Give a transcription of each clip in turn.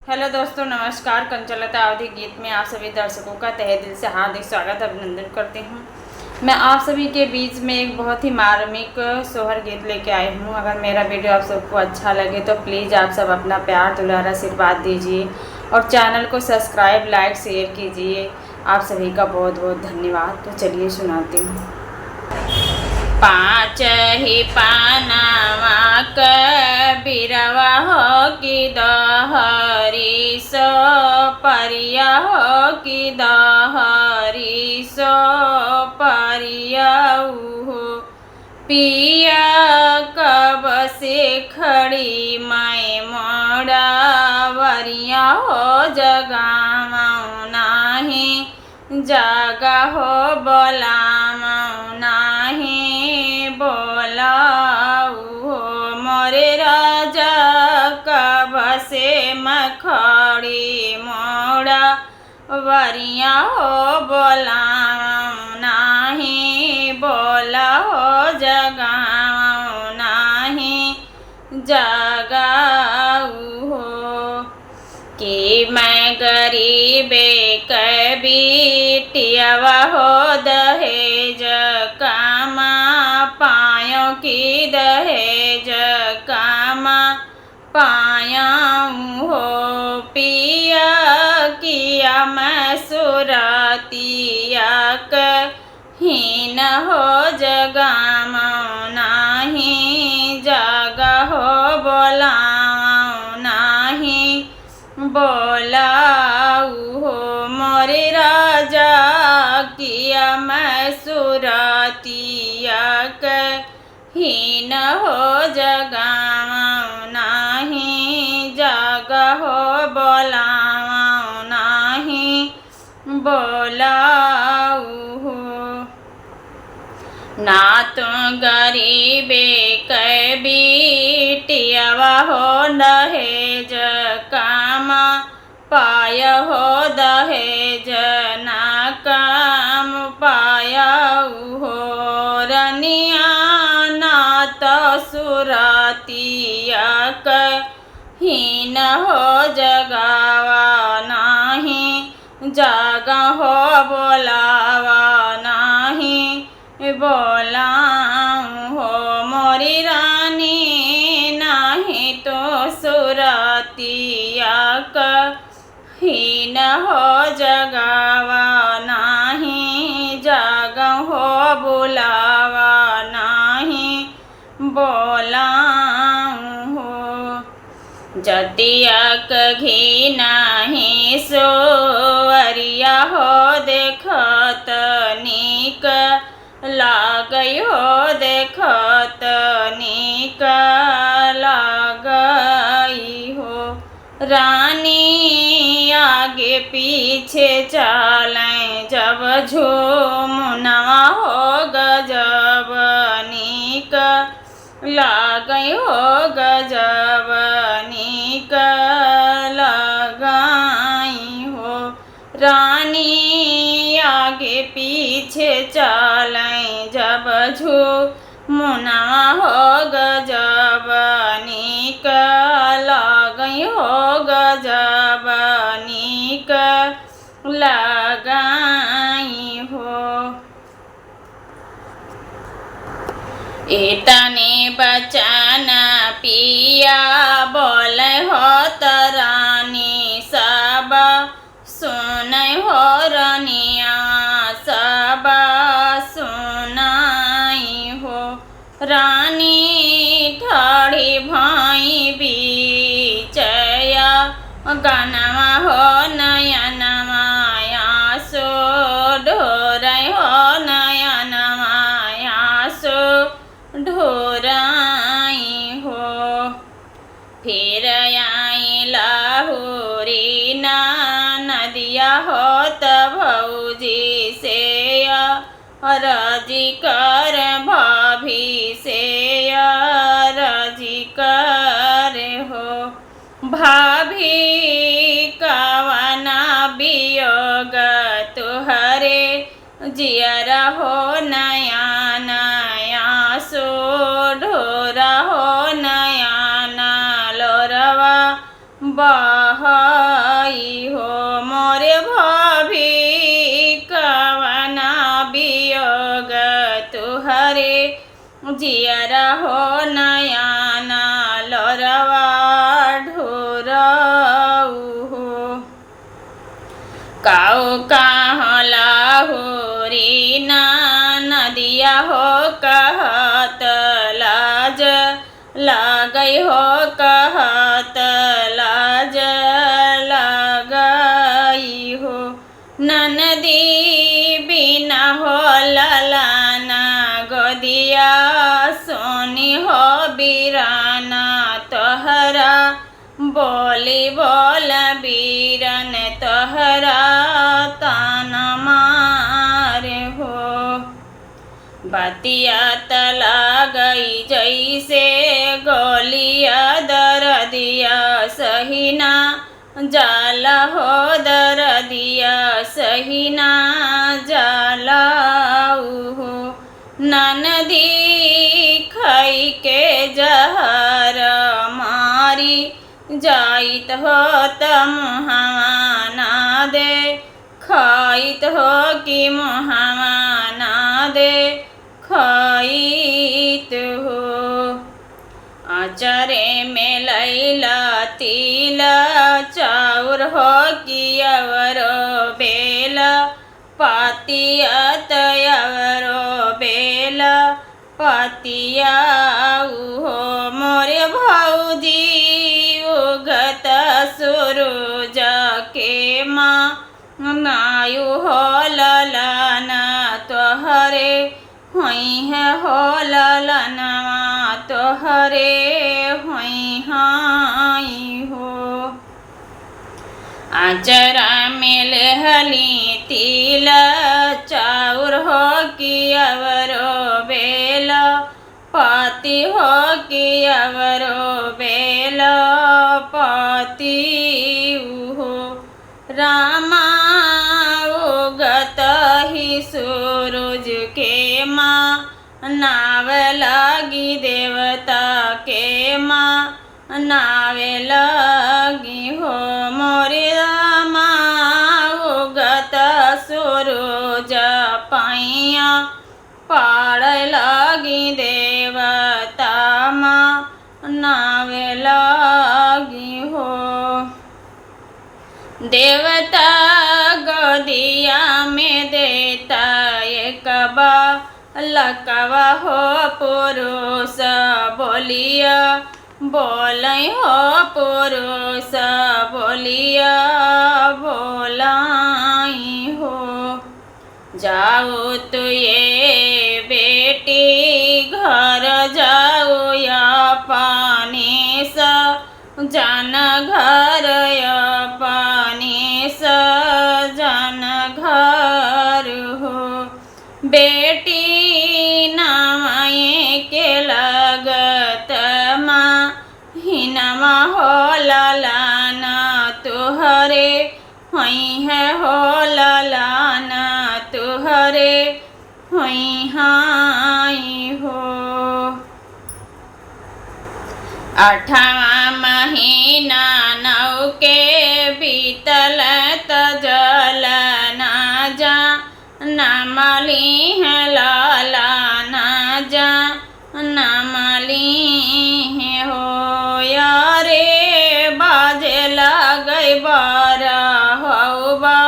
Hello दोस्तों, नमस्कार। कंचलता अवधि गीत में आप सभी दर्शकों का तहे दिल से हार्दिक स्वागत अभिनंदन करती हूँ। मैं आप सभी के बीच में एक बहुत ही मार्मिक सोहर गीत लेके आई हूँ। अगर मेरा वीडियो आप सबको अच्छा लगे तो प्लीज़ आप सब अपना प्यार दुलारा आशीर्वाद दीजिए और चैनल को सब्सक्राइब, लाइक, शेयर कीजिए। आप सभी का बहुत बहुत धन्यवाद। तो चलिए सुनाती हूँ। पाँच ही पानावा कबीरवा हो कि दहरी सो परिया हो कि दहरी सो परिया हो पिया कब से खड़ी मैं मोड़ा वरिया हो जगाऊँ नाही जगा हो बोलाऊँ नाही बोलाऊ हो मोरे राजा कब से मखड़ी मोड़ा वरिया हो बोलाऊँ नाही बोला हो जगाऊँ नाही जगाऊ हो कि मैं गरीबे कबीटियावा हो दहेज कामा पायों की दहेज कामा पायाऊँ हो पिया किया मैं सुरतिया हीन हो जगाऊँ नाही जगा हो बोलाऊँ नाही बोलाऊ हो मोरे राजा किया मैं सुरतिया हीन हो जगाऊँ नाही जगा हो बोलाऊँ नाही बोलाऊ हो ना तो गरीबे कबीटियावा हो दहेज कामा पाय हो दहेज ना काम पाया हो रनिया ना तो सुरतिया हीन हो जगावा नाही जगा हो बोलावा नाही बोलाऊँ हो मोरी रानी नाही तो सुरतिया हीन हो जगावा नाही जगा हो बुलावा नाही बोलाऊँ हो जतिया घी नाही सोवरिया हो देखत नीक लागई हो देखत नीक लागई हो रानी आगे पीछे चलें जब झूमनवा हो गजब नीक लागई हो गजब नीक लगाई हो रानी आगे पीछे चलें जब झूमनवा हो गजब नीक लगई हो गजब नीक लगाई हो इतने बचना पिया बोल हो तरानी सब सुन हो रनिया सब सुनाई हो रानी ठाड़ी भाई बीचया गनवा हो नयनमाया सो ढोर हो नयनमाया सो ढोराई हो फिर आई लाहुरी ना नदिया हो भौजी से रजी कर भाभी से रजी कर हो भाभी कवना वियोग तुहरे जियरा हो नया नया सो ढोरा हो नया लोरवा बहा गई हो मोरे भभी कवना वियोग तुहरे जियरा हो नयाना लोरवा ढोरऊ हो काऊ कहला हो रीना नदिया हो कहत लाज लागई हो कहत लाज लागई हो ननदी बिना हो ललाना गोदिया सोनी हो बीराना तोहरा बोली बोल बीरन तोहरा तान मारे हो बतिया तला गई जैसे गोलिया दरदिया सहीना जाला हो दरदिया सहीना जाला हो ननदी खाई के जहर मारी जाइत हो मुहाना दे खाइत हो कि मुहाना दे खाइत हो आचरे में लैला तिला चाउर हो कि अवरो बेला पातिया तयवरो बेला पातिया हो मोरे भौजी उगत सूरज के माँ नायु हो ललना तोहरे हुई है हो ललनवा तोहरे हुई हाई हो आचरा में लेहली तिला चाउर हो कि अवरो बेला पाती हो कि अवरो बेला पाती हो रामा उगत ही सूरज के माँ नाव लागी देवता के माँ नावे लगी हो मोरे रामा उगत सूरज पाइया पाड़ लगी देवता माँ नावे लगी हो देवता गोदिया में देता एक लकवा हो पुरुष बोलिया बोलै हो पुरुष बोलिया बोलाई हो जाओ तो ये बेटी घर जाओ या पानी सा जन घर या पानी सा जन घर हो बेटी नमाए के लगत माँ हिनमा हो ललाना तुहरे हुई है हो ललाना तुहरे हुई हाई हो 8वां महीना 9 के बीतल त जल ना जा नमली है लाला ना जा नमली है हो यारे बाजे लगई बारा हो बा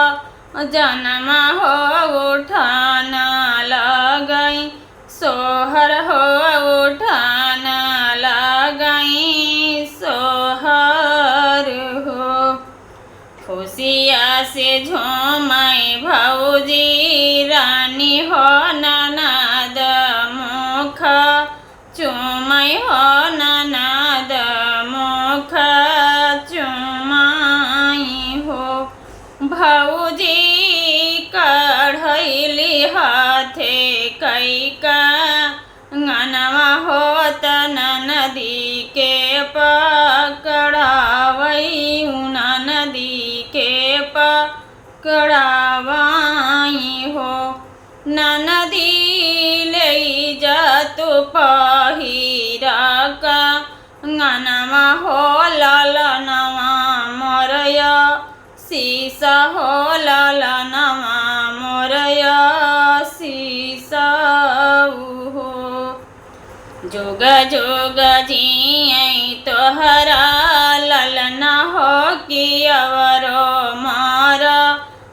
जन्म हो उठाना लगई सोहर हो उठाना लगई सोहर हो खुशिया से झूमई भौजी रानी हो ननद मुख चुमई हो ननद मुख चुमाई हो भौजी कढ़ैली हाथे कैका गनवा हो नदी के पकड़ावई नदी के पकड़ावाई हो नदी ले जा तू पहिरा का गनवा हो ललनवा मर शीसा हो ललनवा मोरय शीसा हो। जुग जुग जियै तोहरा ललना हो कि अवरो मारा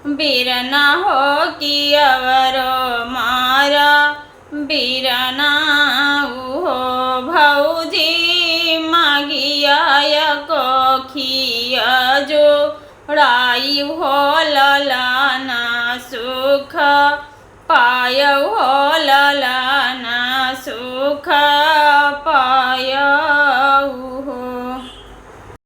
बीरना हो कि अवरो मारा बीरना हो। भौजी मागिया कोखिया जो राई हो ललना सुख पाय हो ललना सुख पाय।